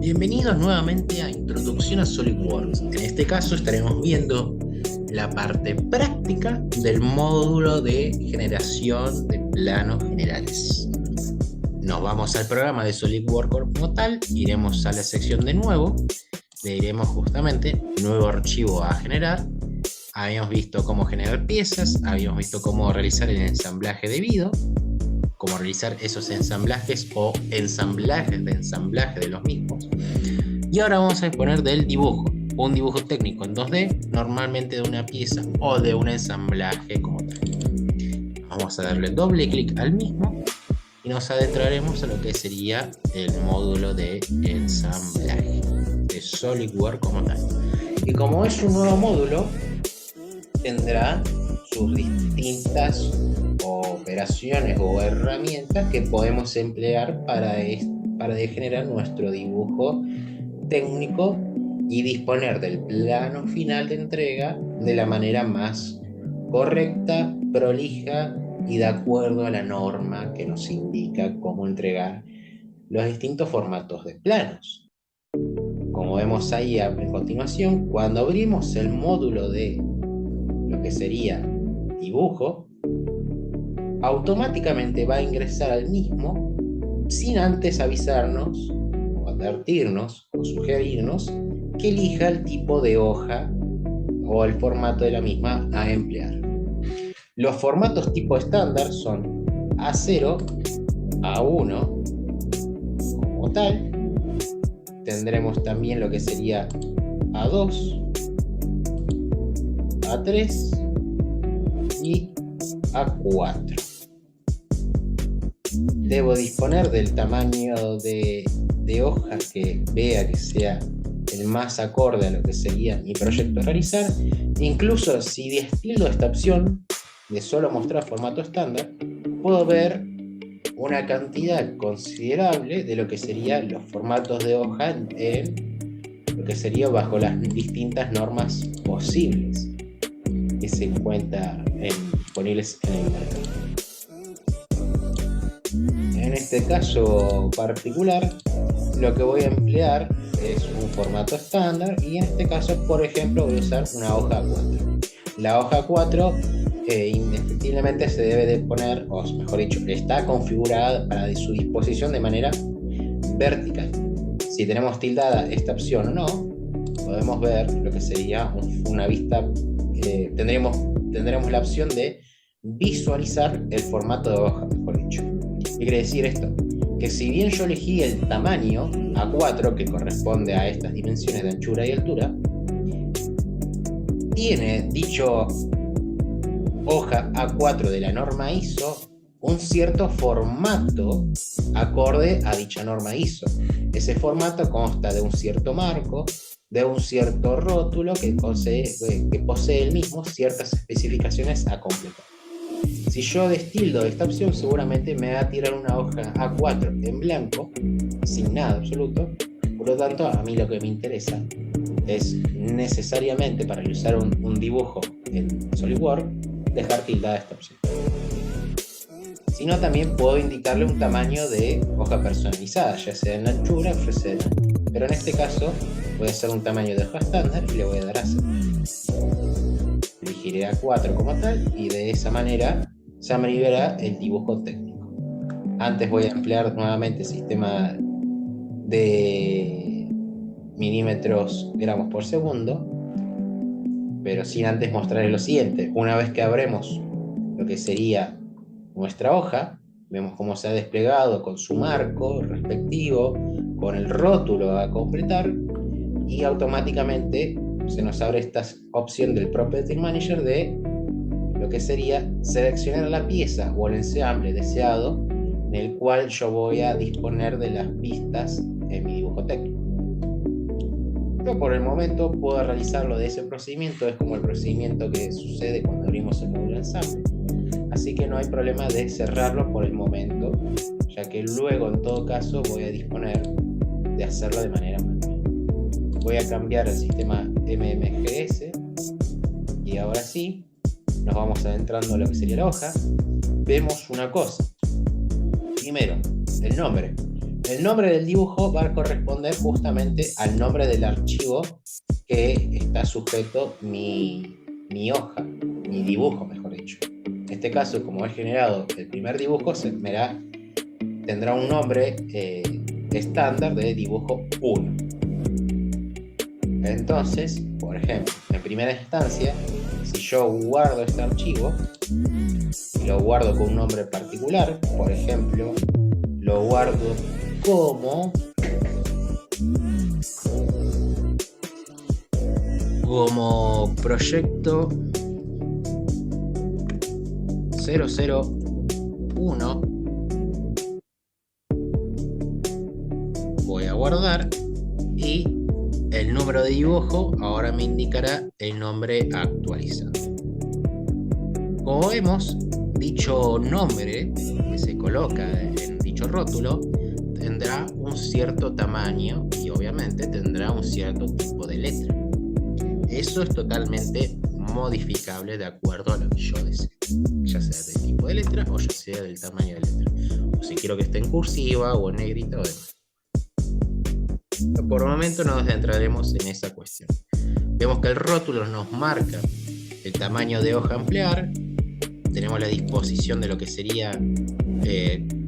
Bienvenidos nuevamente a Introducción a SolidWorks. En este caso estaremos viendo la parte práctica del módulo de generación de planos generales. Nos vamos al programa de SolidWorks como tal, iremos a la sección de nuevo, le diremos justamente nuevo archivo a generar. Habíamos visto cómo generar piezas, habíamos visto cómo realizar el ensamblaje debido, cómo realizar esos ensamblajes o ensamblajes de ensamblaje de los mismos. Y ahora vamos a disponer del dibujo, un dibujo técnico en 2D, normalmente de una pieza o de un ensamblaje como tal. Vamos a darle doble clic al mismo y nos adentraremos a lo que sería el módulo de ensamblaje de SolidWorks como tal. Y como es un nuevo módulo, tendrá sus distintas operaciones o herramientas que podemos emplear para generar nuestro dibujo técnico y disponer del plano final de entrega de la manera más correcta, prolija y de acuerdo a la norma que nos indica cómo entregar los distintos formatos de planos. Como vemos ahí a continuación, cuando abrimos el módulo de lo que sería dibujo, automáticamente va a ingresar al mismo sin antes avisarnos o advertirnos o sugerirnos que elija el tipo de hoja o el formato de la misma a emplear. Los formatos tipo estándar son A0, A1 como tal. Tendremos también lo que sería A2, A3 y A4. Debo disponer del tamaño de hoja que vea que sea el más acorde a lo que sería mi proyecto a realizar. Incluso si destildo esta opción de solo mostrar formato estándar, puedo ver una cantidad considerable de lo que serían los formatos de hoja en lo que sería bajo las distintas normas posibles que se encuentran disponibles en el mercado. En este caso particular, lo que voy a emplear es un formato estándar y en este caso, por ejemplo, voy a usar una hoja 4. La hoja 4 indefectiblemente se debe de poner, o mejor dicho, está configurada para su disposición de manera vertical. Si tenemos tildada esta opción o no, podemos ver lo que sería una vista. Tendremos la opción de visualizar el formato de hoja, mejor dicho. ¿Qué quiere decir esto? Que si bien yo elegí el tamaño A4, que corresponde a estas dimensiones de anchura y altura, tiene dicho hoja A4 de la norma ISO un cierto formato acorde a dicha norma ISO. Ese formato consta de un cierto marco, de un cierto rótulo que posee el mismo ciertas especificaciones a completar. Si yo destildo esta opción, seguramente me va a tirar una hoja A4 en blanco, sin nada absoluto. Por lo tanto, a mí lo que me interesa es necesariamente, para realizar un dibujo en SolidWorks, dejar tildada esta opción. Si no, también puedo indicarle un tamaño de hoja personalizada, ya sea en anchura o sea en altura. Pero en este caso voy a hacer un tamaño de hoja estándar y le voy a dar a 0. Elegiré A4 como tal y de esa manera se me libera el dibujo técnico. Antes voy a emplear nuevamente el sistema de milímetros gramos por segundo, pero sin antes mostrarles lo siguiente. Una vez que abremos lo que sería nuestra hoja, vemos cómo se ha desplegado con su marco respectivo, con el rótulo a completar, y automáticamente se nos abre esta opción del Property Manager de lo que sería seleccionar la pieza o el ensamble deseado en el cual yo voy a disponer de las vistas en mi dibujo técnico. Yo por el momento puedo realizarlo de ese procedimiento, es como el procedimiento que sucede cuando abrimos el módulo de ensamble, así que no hay problema de cerrarlo por el momento, ya que luego en todo caso voy a disponer de hacerlo de manera manual. Voy a cambiar el sistema MMGS y ahora sí nos vamos adentrando a lo que sería la hoja. Vemos una cosa. Primero, el nombre. El nombre del dibujo va a corresponder justamente al nombre del archivo que está sujeto mi hoja, mi dibujo, mejor dicho. En este caso, como he generado el primer dibujo, tendrá un nombre estándar de dibujo 1. Entonces, por ejemplo, en primera instancia, si yo guardo este archivo y lo guardo con un nombre particular, por ejemplo, lo guardo como proyecto 001, voy a guardar y el número de dibujo ahora me indicará el nombre actualizado. Como vemos, dicho nombre que se coloca en dicho rótulo tendrá un cierto tamaño y obviamente tendrá un cierto tipo de letra. Eso es totalmente modificable de acuerdo a lo que yo desee, ya sea del tipo de letra o ya sea del tamaño de letra, o si quiero que esté en cursiva o en negrita o demás. Por el momento nos adentraremos en esa cuestión. Vemos que el rótulo nos marca el tamaño de hoja a emplear, tenemos la disposición de lo que sería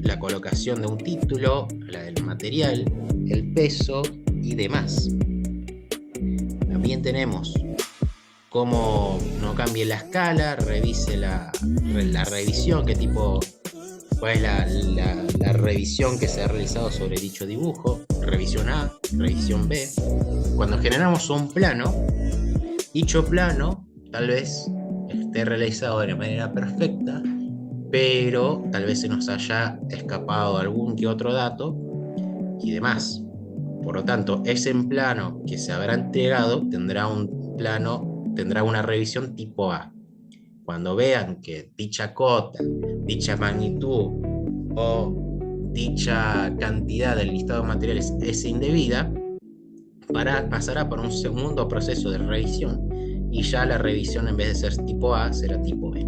la colocación de un título, la del material, el peso y demás. También tenemos cómo no cambie la escala, revise la revisión, cuál es la revisión que se ha realizado sobre dicho dibujo, revisión A, revisión B. Cuando generamos un plano, dicho plano tal vez esté realizado de manera perfecta, pero tal vez se nos haya escapado algún que otro dato y demás. Por lo tanto, ese plano que se habrá entregado tendrá una revisión tipo A. Cuando vean que dicha cota, dicha magnitud o dicha cantidad del listado de materiales es indebida, pasará por un segundo proceso de revisión y ya la revisión, en vez de ser tipo A, será tipo B.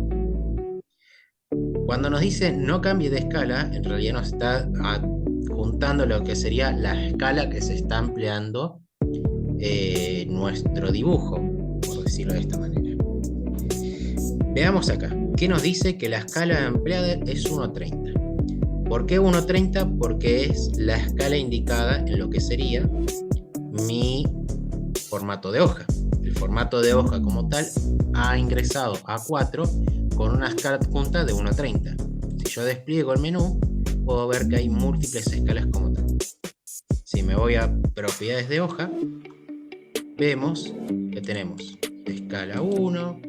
Cuando nos dice no cambie de escala, en realidad nos está juntando lo que sería la escala que se está empleando nuestro dibujo, por decirlo de esta manera. Veamos acá, ¿qué nos dice? Que la escala empleada es 1.30. ¿Por qué 1.30? Porque es la escala indicada en lo que sería mi formato de hoja. El formato de hoja como tal ha ingresado a 4 con una escala adjunta de 1.30. Si yo despliego el menú, puedo ver que hay múltiples escalas como tal. Si me voy a propiedades de hoja, vemos que tenemos escala 1,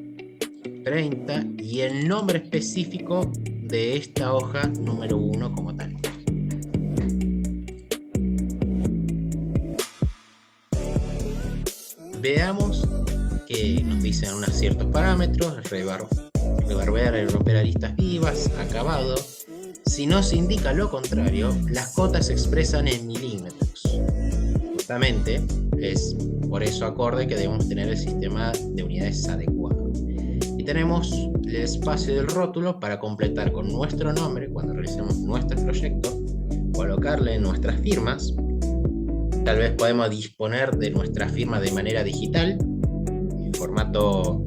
30 y el nombre específico de esta hoja número 1 como tal. Veamos que nos dicen unos ciertos parámetros: rebarbear y romper aristas vivas, acabado. Si no se indica lo contrario, las cotas se expresan en milímetros. Justamente es por eso acorde que debemos tener el sistema de unidades adecuado. Y tenemos el espacio del rótulo para completar con nuestro nombre cuando realicemos nuestro proyecto, colocarle nuestras firmas. Tal vez podemos disponer de nuestra firma de manera digital, en formato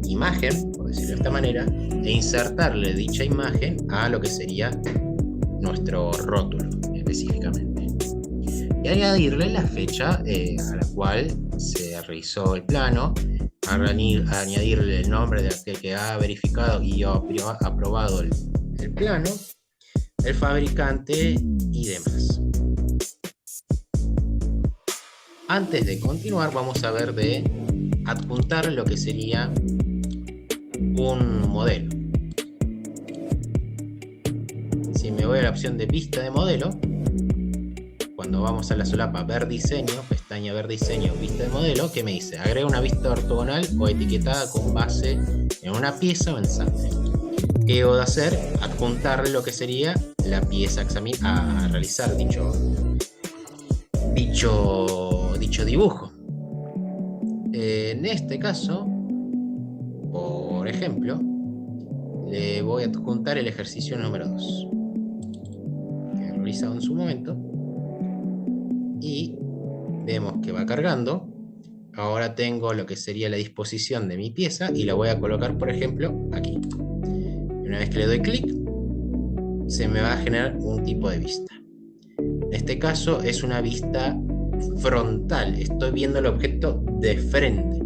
imagen, por decirlo de esta manera, e insertarle dicha imagen a lo que sería nuestro rótulo específicamente. Y añadirle la fecha a la cual se realizó el plano, añadirle el nombre de aquel que ha verificado y ha aprobado el plano, el fabricante y demás. Antes de continuar, vamos a ver de adjuntar lo que sería un modelo. Si me voy a la opción de vista de modelo, cuando vamos a la solapa ver diseño, pestaña ver diseño, vista de modelo, ¿qué me dice? Agrega una vista ortogonal o etiquetada con base en una pieza o ensamble. ¿Qué debo de hacer? Adjuntarle lo que sería la pieza a realizar dicho dibujo. En este caso, por ejemplo, le voy a adjuntar el ejercicio número 2 que he realizado en su momento. y vemos que va cargando. Ahora tengo lo que sería la disposición de mi pieza y la voy a colocar, por ejemplo, aquí. Una vez que le doy clic, se me va a generar un tipo de vista. En este caso es una vista frontal, estoy viendo el objeto de frente.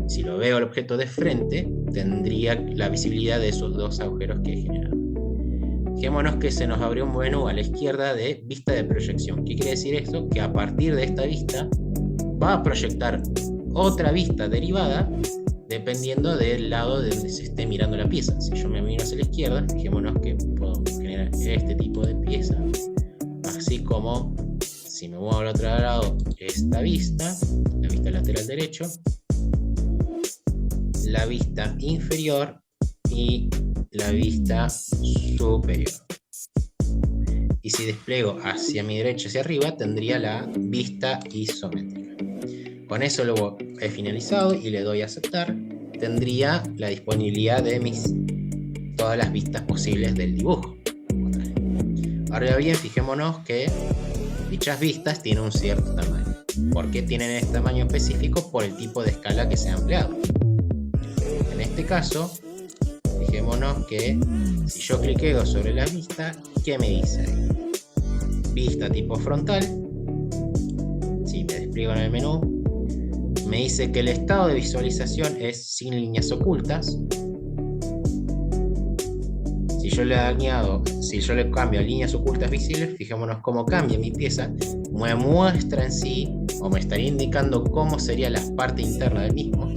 Si lo veo el objeto de frente, tendría la visibilidad de esos dos agujeros que he generado. Fijémonos que se nos abrió un menú a la izquierda de vista de proyección. ¿Qué quiere decir esto? Que a partir de esta vista va a proyectar otra vista derivada dependiendo del lado de donde se esté mirando la pieza. Si yo me miro hacia la izquierda, fijémonos que puedo generar este tipo de pieza, así como si me muevo al otro lado, esta vista, la vista lateral derecho, la vista inferior y la vista superior. Y si despliego hacia mi derecha, hacia arriba, tendría la vista isométrica. Con eso lo he finalizado y le doy a aceptar. Tendría la disponibilidad de todas las vistas posibles del dibujo. Ahora bien, fijémonos que dichas vistas tienen un cierto tamaño. ¿Por qué tienen este tamaño específico? Por el tipo de escala que se ha empleado. En este caso, fijémonos que si yo cliqueo sobre la vista, ¿qué me dice ahí? Vista tipo frontal. Si me despliego en el menú, me dice que el estado de visualización es sin líneas ocultas. Si yo le cambio a líneas ocultas visibles, fijémonos cómo cambia mi pieza. Me muestra en sí, o me estaría indicando cómo sería la parte interna del mismo.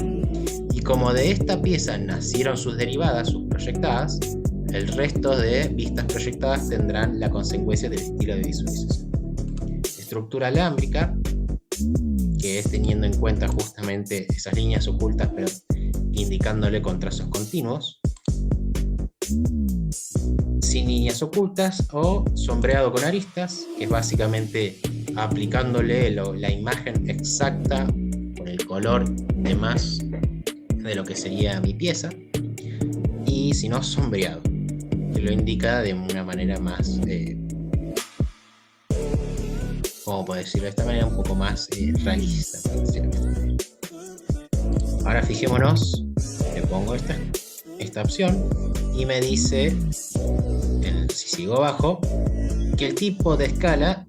Y como de esta pieza nacieron sus derivadas, sus proyectadas, el resto de vistas proyectadas tendrán la consecuencia del estilo de visualización. Estructura alámbrica, que es teniendo en cuenta justamente esas líneas ocultas, pero indicándole con trazos continuos. Sin líneas ocultas o sombreado con aristas, que es básicamente aplicándole la imagen exacta con el color de más de lo que sería mi pieza. Y si no, sombreado, que lo indica de una manera más, ¿cómo puedo decirlo? De esta manera un poco más realista, por decirlo de esta manera. Ahora fijémonos, le pongo esta opción y me dice, si sigo abajo, que el tipo de escala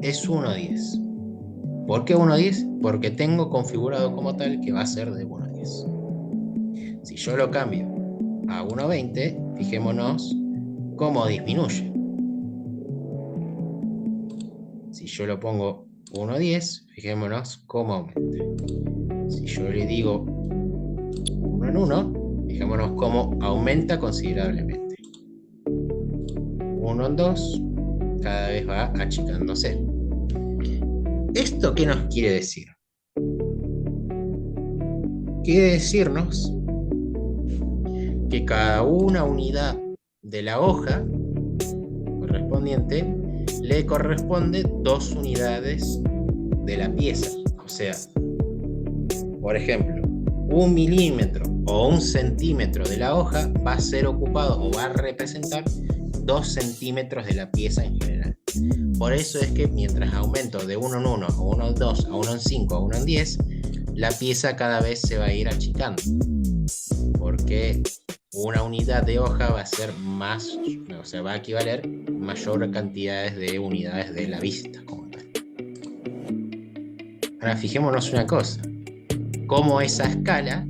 es 1:10. ¿Por qué 1:10? Porque tengo configurado como tal que va a ser de 1:10. Si yo lo cambio a 1:20, fijémonos cómo disminuye. Si yo lo pongo 1:10, fijémonos cómo aumenta. Si yo le digo 1 en 1, fijémonos cómo aumenta considerablemente. 1 en 2, cada vez va achicándose. ¿Esto qué nos quiere decir? Quiere decirnos que cada una unidad de la hoja correspondiente le corresponde 2 unidades de la pieza. O sea, por ejemplo, 1 milímetro o 1 centímetro de la hoja va a ser ocupado o va a representar 2 centímetros de la pieza en general. Por eso es que mientras aumento de 1 en 1, a 1 en 2, a 1 en 5, a 1 en 10, la pieza cada vez se va a ir achicando. Porque una unidad de hoja va a ser más, o sea, va a equivaler mayor cantidades de unidades de la vista como tal. Ahora fijémonos una cosa, cómo esa escala,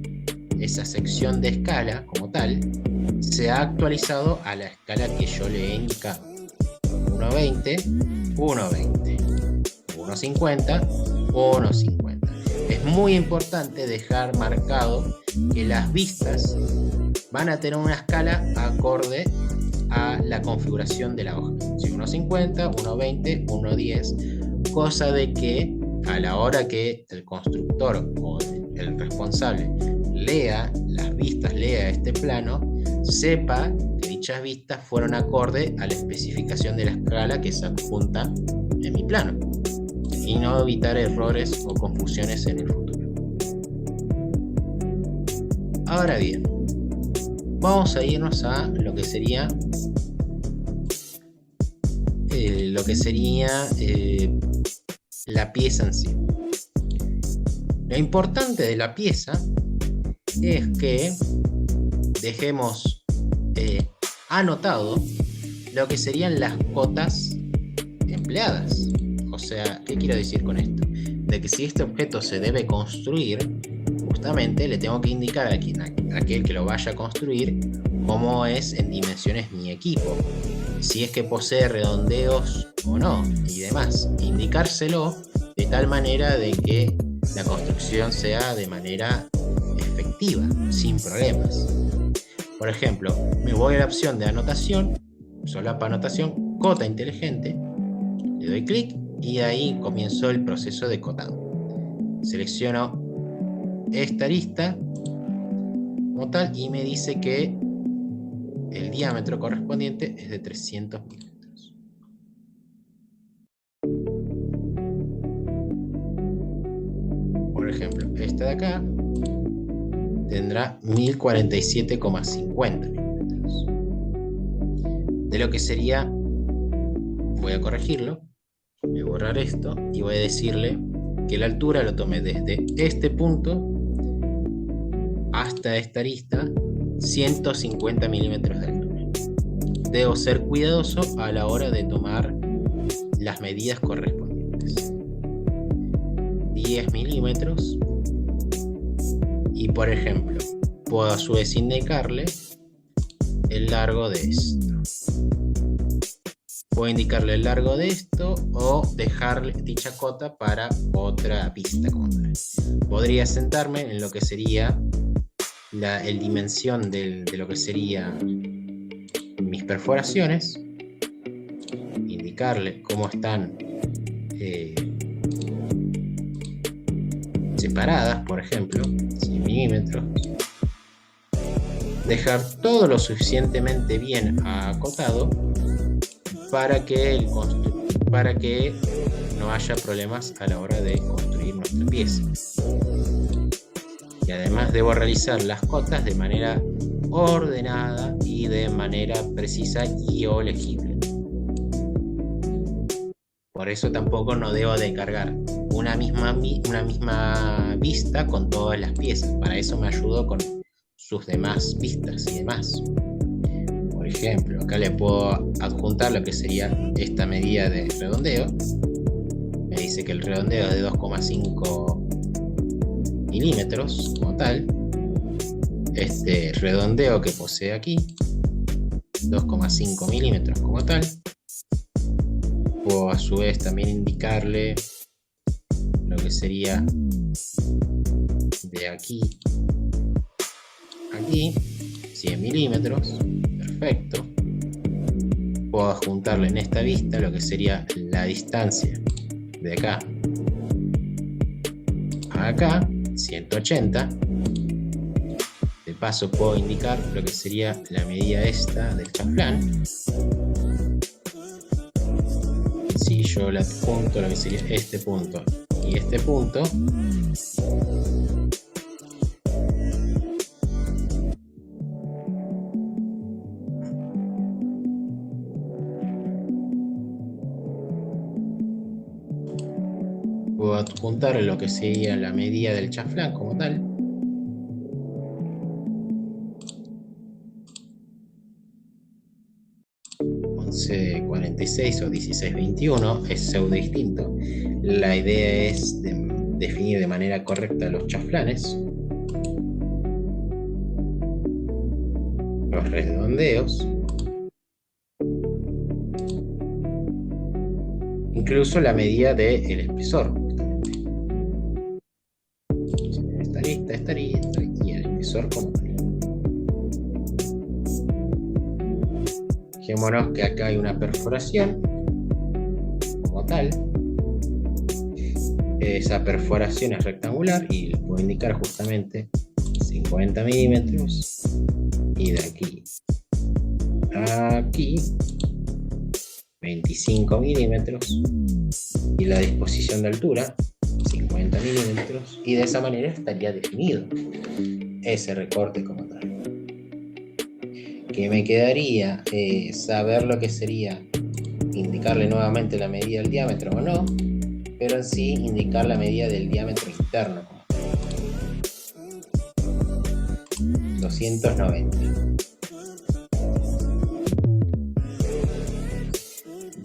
esa sección de escala como tal, se ha actualizado a la escala que yo le he indicado. 1:20, 1:20, 1:50, 1:50. Es muy importante dejar marcado que las vistas van a tener una escala acorde a la configuración de la hoja. Si 1:50, 1:20, 1:10, cosa de que a la hora que el constructor o el responsable lea las vistas, lea este plano, sepa que dichas vistas fueron acorde a la especificación de la escala que se adjunta en mi plano y no evitar errores o confusiones en el futuro. Ahora bien, vamos a irnos a lo que sería la pieza en sí. Lo importante de la pieza es que dejemos anotado lo que serían las cotas empleadas. O sea, ¿qué quiero decir con esto? De que si este objeto se debe construir, justamente le tengo que indicar a aquel que lo vaya a construir cómo es en dimensiones mi equipo, si es que posee redondeos o no y demás. Indicárselo de tal manera de que la construcción sea de manera efectiva, sin problemas. Por ejemplo, me voy a la opción de anotación, solapa anotación, cota inteligente, le doy clic y ahí comienzo el proceso de cotado. Selecciono esta arista como tal y me dice que el diámetro correspondiente es de 300 milímetros. Por ejemplo, esta de acá tendrá 1047,50 milímetros. De lo que sería, voy a corregirlo, voy a borrar esto y voy a decirle que la altura lo tome desde este punto hasta esta arista, 150 milímetros de altura. Debo ser cuidadoso a la hora de tomar las medidas correspondientes. 10 milímetros. Y por ejemplo, puedo a su vez indicarle el largo de esto. Puedo indicarle el largo de esto o dejarle dicha cota para otra pista como tal. Podría sentarme en lo que sería la dimensión de lo que sería mis perforaciones, indicarle cómo están separadas, por ejemplo, 100 milímetros, dejar todo lo suficientemente bien acotado para que no haya problemas a la hora de construir nuestra pieza. Y además debo realizar las cotas de manera ordenada y de manera precisa y o legible. Por eso tampoco no debo de cargar una misma vista con todas las piezas. Para eso me ayudo con sus demás vistas y demás. Por ejemplo, acá le puedo adjuntar lo que sería esta medida de redondeo. Me dice que el redondeo es de 2,5 milímetros como tal. Este redondeo que posee aquí, 2,5 milímetros como tal. Puedo a su vez también indicarle lo que sería de aquí a aquí, 100 milímetros. Perfecto. Puedo adjuntarle en esta vista lo que sería la distancia de acá a acá, 180. De paso puedo indicar lo que sería la medida esta del chaflán. Si yo le adjunto lo que sería este punto y este punto, puedo adjuntar lo que sería la medida del chaflán como tal. De 46 o 1621 es pseudo distinto. La idea es definir de manera correcta los chaflanes, los redondeos, incluso la medida del espesor. Estaría y el espesor como tal. Fijémonos que acá hay una perforación como tal. Esa perforación es rectangular y le puedo indicar justamente 50 milímetros y de aquí a aquí 25 milímetros y la disposición de altura 50 milímetros, y de esa manera estaría definido ese recorte como tal. Que me quedaría saber lo que sería indicarle nuevamente la medida del diámetro o no, pero en sí indicar la medida del diámetro interno. 290.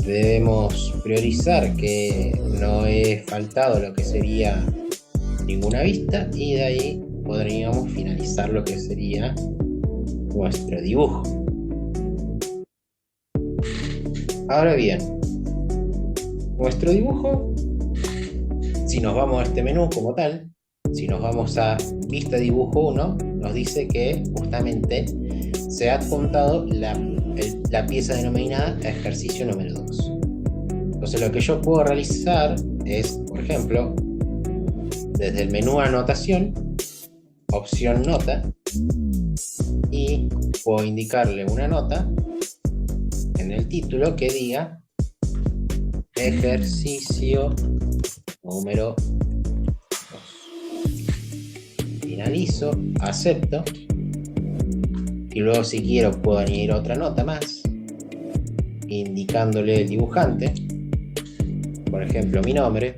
Debemos priorizar que no he faltado lo que sería ninguna vista, y de ahí podríamos finalizar lo que sería nuestro dibujo. Ahora bien, nuestro dibujo, si nos vamos a este menú como tal, si nos vamos a vista dibujo 1, nos dice que justamente se ha adjuntado la pieza denominada ejercicio número 2. Entonces lo que yo puedo realizar es, por ejemplo, desde el menú anotación, opción nota, y puedo indicarle una nota en el título que diga ejercicio número 2. Finalizo, acepto, y luego si quiero puedo añadir otra nota más indicándole el dibujante, por ejemplo mi nombre.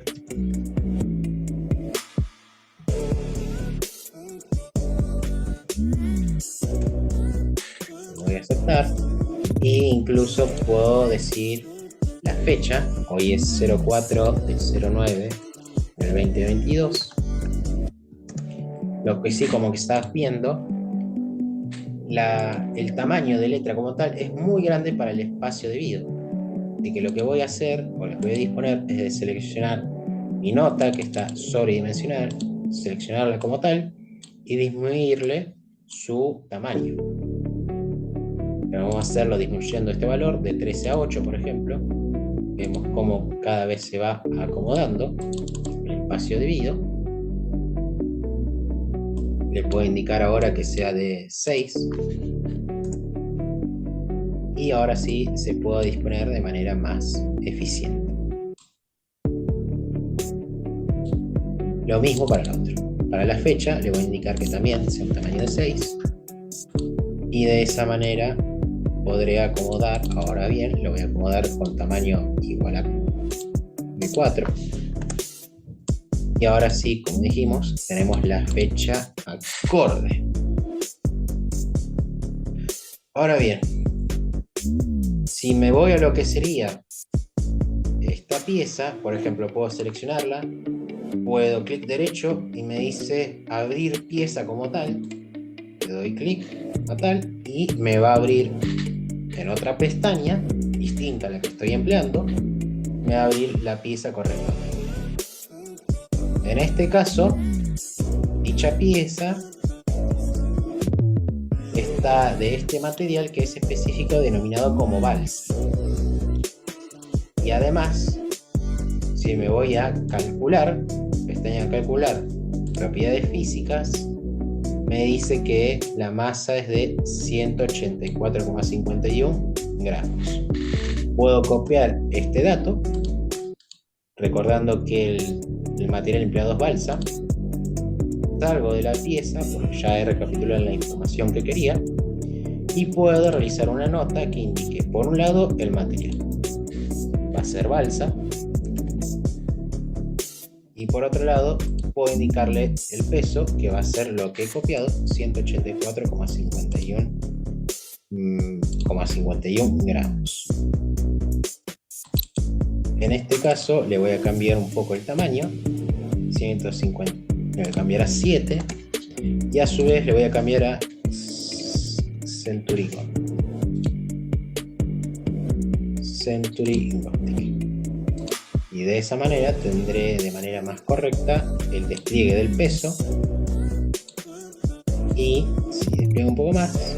Voy a aceptar, e incluso puedo decir la fecha. Hoy es 04 del 09 del 2022. Lo que sí, como que estás viendo, el tamaño de letra como tal es muy grande para el espacio debido. Así que lo que voy a hacer, o lo que voy a disponer, es de seleccionar mi nota, que está sobredimensionada, seleccionarla como tal y disminuirle su tamaño. Pero vamos a hacerlo disminuyendo este valor de 13 a 8, por ejemplo. Vemos cómo cada vez se va acomodando el espacio debido. Le puedo indicar ahora que sea de 6. Y ahora sí se puede disponer de manera más eficiente. Lo mismo para el otro. Para la fecha le voy a indicar que también sea un tamaño de 6. Y de esa manera podré acomodar, ahora bien, lo voy a acomodar con tamaño igual a de 4. Y ahora sí, como dijimos, tenemos la fecha acorde. Ahora bien, si me voy a lo que sería esta pieza, por ejemplo, puedo seleccionarla, puedo clic derecho y me dice abrir pieza como tal. Le doy clic a tal y me va a abrir en otra pestaña distinta a la que estoy empleando, me va a abrir la pieza correctamente. En este caso, dicha pieza está de este material que es específico denominado como balsa. Y además, si me voy a calcular, pestaña calcular propiedades físicas, me dice que la masa es de 184,51 gramos. Puedo copiar este dato, recordando que el material empleado es balsa. Salgo de la pieza, porque ya he recapitulado la información que quería, y puedo realizar una nota que indique, por un lado, el material va a ser balsa, y por otro lado puedo indicarle el peso, que va a ser lo que he copiado, 184,51 gramos. En este caso le voy a cambiar un poco el tamaño, 150, le voy a cambiar a 7, y a su vez le voy a cambiar a Century Gothic. Y de esa manera tendré de manera más correcta el despliegue del peso, y si despliego un poco más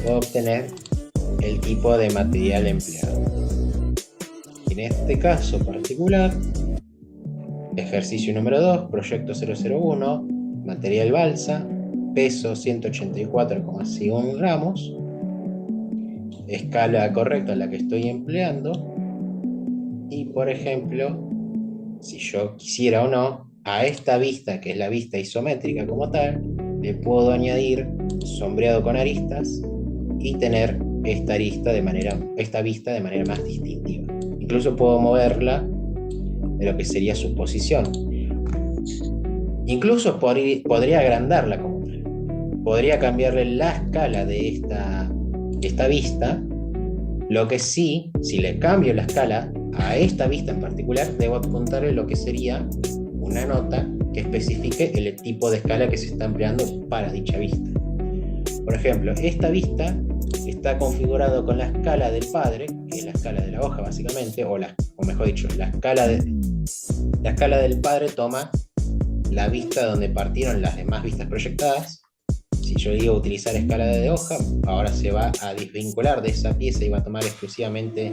puedo obtener el tipo de material empleado. En este caso particular, ejercicio número 2, proyecto 001, material balsa, peso 184,1 gramos, escala correcta la que estoy empleando, y por ejemplo, si yo quisiera o no, a esta vista, que es la vista isométrica como tal, le puedo añadir sombreado con aristas y tener esta vista de manera más distintiva. Incluso puedo moverla de lo que sería su posición. Incluso podría agrandarla como tal. Podría cambiarle la escala de esta vista. Lo que sí, si le cambio la escala a esta vista en particular, debo apuntarle lo que sería una nota que especifique el tipo de escala que se está empleando para dicha vista. Por ejemplo, esta vista está configurado con la escala del padre, que es la escala de la hoja básicamente, o mejor dicho, la escala del padre toma la vista donde partieron las demás vistas proyectadas. Si yo digo utilizar escala de hoja, ahora se va a desvincular de esa pieza y va a tomar exclusivamente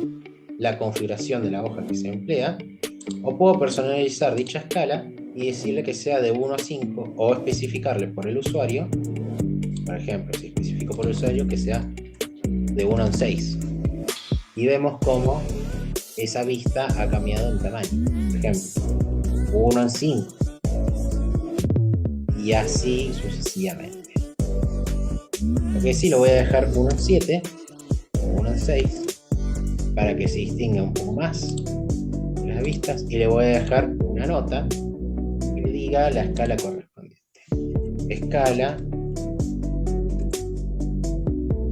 la configuración de la hoja que se emplea. O puedo personalizar dicha escala y decirle que sea de 1 a 5 o especificarle por el usuario. Por ejemplo, si especifico por el usuario, que sea de 1 a 6. Y vemos cómo esa vista ha cambiado en tamaño. Por ejemplo, 1 en 5. Y así sucesivamente. Lo que sí lo voy a dejar 1 en 7 o 1 en 6 para que se distinga un poco más las vistas, y le voy a dejar una nota que le diga la escala correspondiente. Escala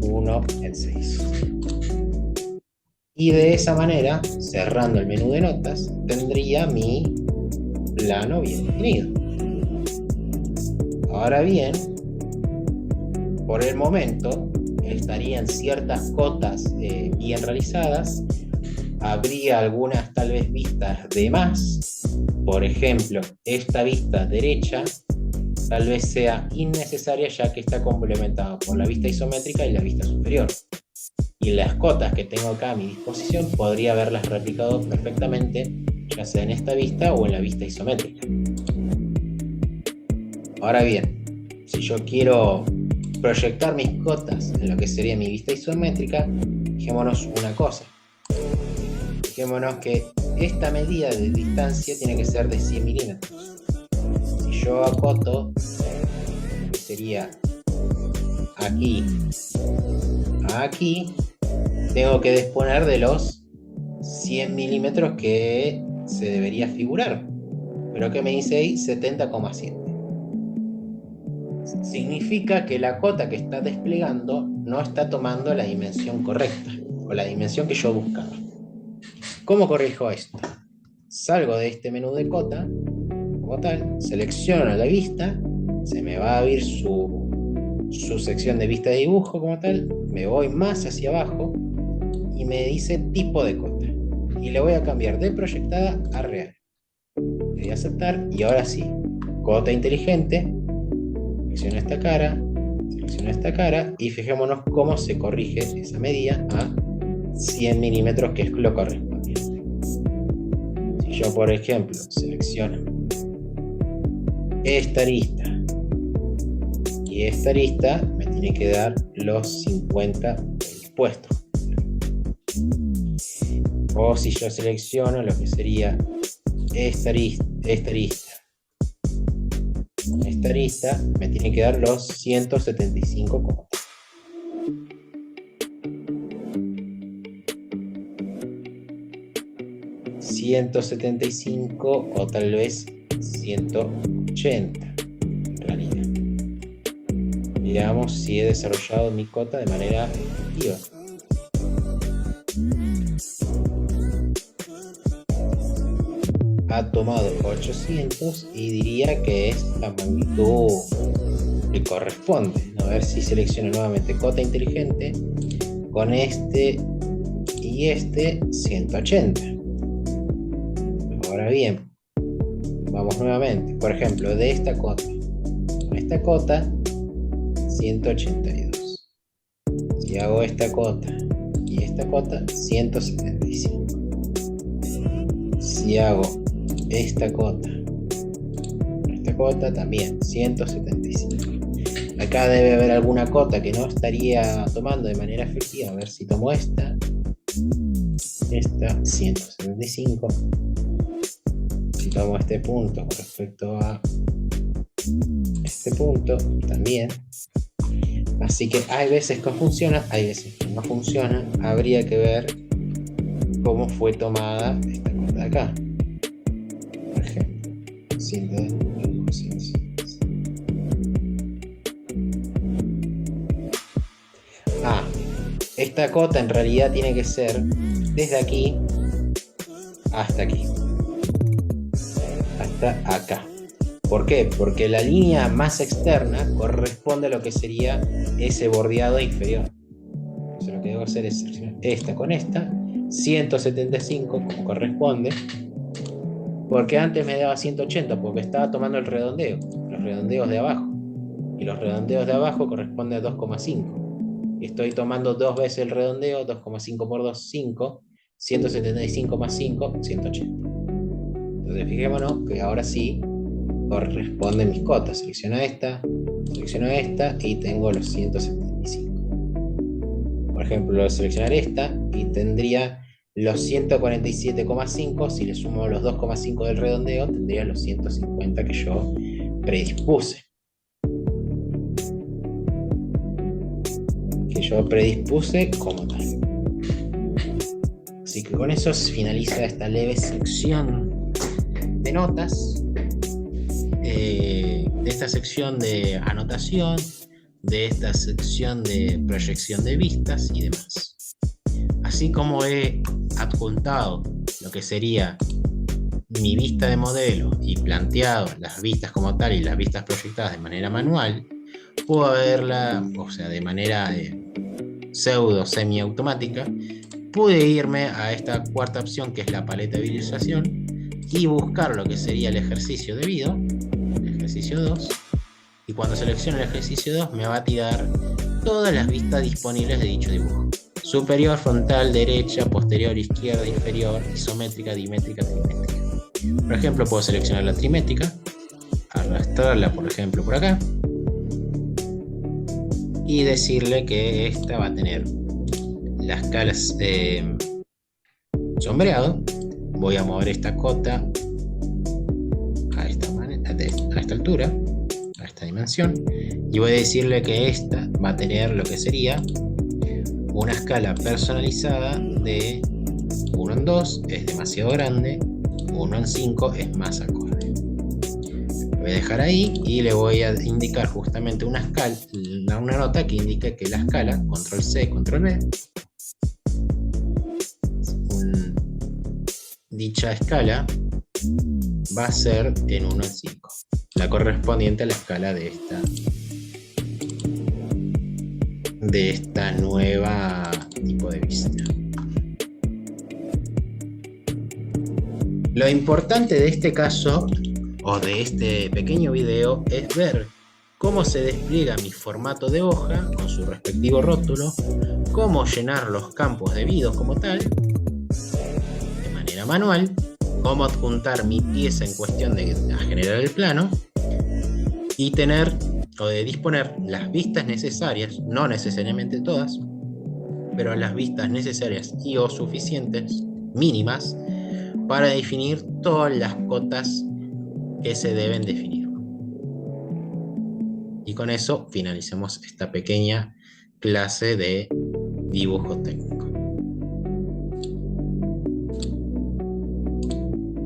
1 en 6. Y de esa manera, cerrando el menú de notas, tendría mi plano bien definido. Ahora bien, por el momento estarían ciertas cotas bien realizadas. Habría algunas tal vez vistas de más. Por ejemplo, esta vista derecha tal vez sea innecesaria, ya que está complementada por la vista isométrica y la vista superior. Y las cotas que tengo acá a mi disposición podría haberlas replicado perfectamente, ya sea en esta vista o en la vista isométrica. Ahora bien, si yo quiero proyectar mis cotas en lo que sería mi vista isométrica, fijémonos una cosa. Fijémonos que esta medida de distancia tiene que ser de 100 milímetros. Si yo acoto, que sería aquí a aquí, tengo que disponer de los 100 milímetros que se debería figurar. Pero ¿qué me dice ahí? 70,7. Significa que la cota que está desplegando no está tomando la dimensión correcta, o la dimensión que yo buscaba. ¿Cómo corrijo esto? Salgo de este menú de cota, como tal, selecciono la vista, se me va a abrir su sección de vista de dibujo como tal, me voy más hacia abajo y me dice tipo de cota. Y le voy a cambiar de proyectada a real. Le voy a aceptar y ahora sí, cota inteligente, selecciono esta cara y fijémonos cómo se corrige esa medida a 100 milímetros, que es lo correspondiente. Si yo, por ejemplo, selecciono esta arista y esta arista, me tiene que dar los 50 puestos. O si yo selecciono lo que sería esta arista me tiene que dar los 175 cotas. ...175 o tal vez 180 en realidad. Veamos si he desarrollado mi cota de manera efectiva. Ha tomado 800 y diría que es la magnitud que corresponde. A ver si selecciono nuevamente cota inteligente con este y este 180. Ahora bien, vamos nuevamente, por ejemplo, de esta cota a esta cota, 182. Si hago esta cota y esta cota, 175. Si hago esta cota también, 175. Acá debe haber alguna cota que no estaría tomando de manera efectiva. A ver si tomo esta, 175. Si tomo este punto con respecto a este punto, también. Así que hay veces que funciona, hay veces que no funciona. Habría que ver cómo fue tomada esta cota de acá. cinta de dibujo 175. Ah, esta cota en realidad tiene que ser desde aquí hasta aquí, hasta acá. ¿Por qué? Porque la línea más externa corresponde a lo que sería ese bordeado inferior. Entonces lo que debo hacer es seleccionar esta con esta, 175 como corresponde, porque antes me daba 180 porque estaba tomando el redondeo, los redondeos de abajo, y los redondeos de abajo corresponden a 2,5. Estoy tomando dos veces el redondeo, 2,5 por 2, 5, 175 más 5, 180. Entonces fijémonos que ahora sí corresponden mis cotas. Selecciono esta y tengo los 175. Por ejemplo, seleccionar esta y tendría los 147,5. Si le sumo los 2,5 del redondeo, tendría los 150 que yo predispuse. Como tal. Así que con eso se finaliza esta leve sección de notas, de esta sección de anotación, de esta sección de proyección de vistas y demás. Así como he adjuntado lo que sería mi vista de modelo y planteado las vistas como tal y las vistas proyectadas de manera manual, puedo verla, o sea, de manera pseudo semiautomática. Pude irme a esta cuarta opción, que es la paleta de visualización, y buscar lo que sería el ejercicio debido, el ejercicio 2, y cuando selecciono el ejercicio 2 me va a tirar todas las vistas disponibles de dicho dibujo: superior, frontal, derecha, posterior, izquierda, inferior, isométrica, dimétrica, trimétrica. Por ejemplo, puedo seleccionar la trimétrica, arrastrarla por ejemplo por acá y decirle que esta va a tener las escalas sombreado. Voy a mover esta cota a esta altura, a esta dimensión, y voy a decirle que esta va a tener lo que sería una escala personalizada de 1 en 2 es demasiado grande, 1 en 5 es más acorde. Lo voy a dejar ahí y le voy a indicar justamente una nota que indique que la escala, control C, control V, dicha escala va a ser en 1 en 5, la correspondiente a la escala de esta nueva tipo de vista. Lo importante de este caso o de este pequeño video es ver cómo se despliega mi formato de hoja con su respectivo rótulo, cómo llenar los campos debidos como tal de manera manual, cómo adjuntar mi pieza en cuestión de generar el plano y tener o de disponer las vistas necesarias, no necesariamente todas, pero las vistas necesarias y o suficientes, mínimas, para definir todas las cotas que se deben definir. Y con eso finalicemos esta pequeña clase de dibujo técnico.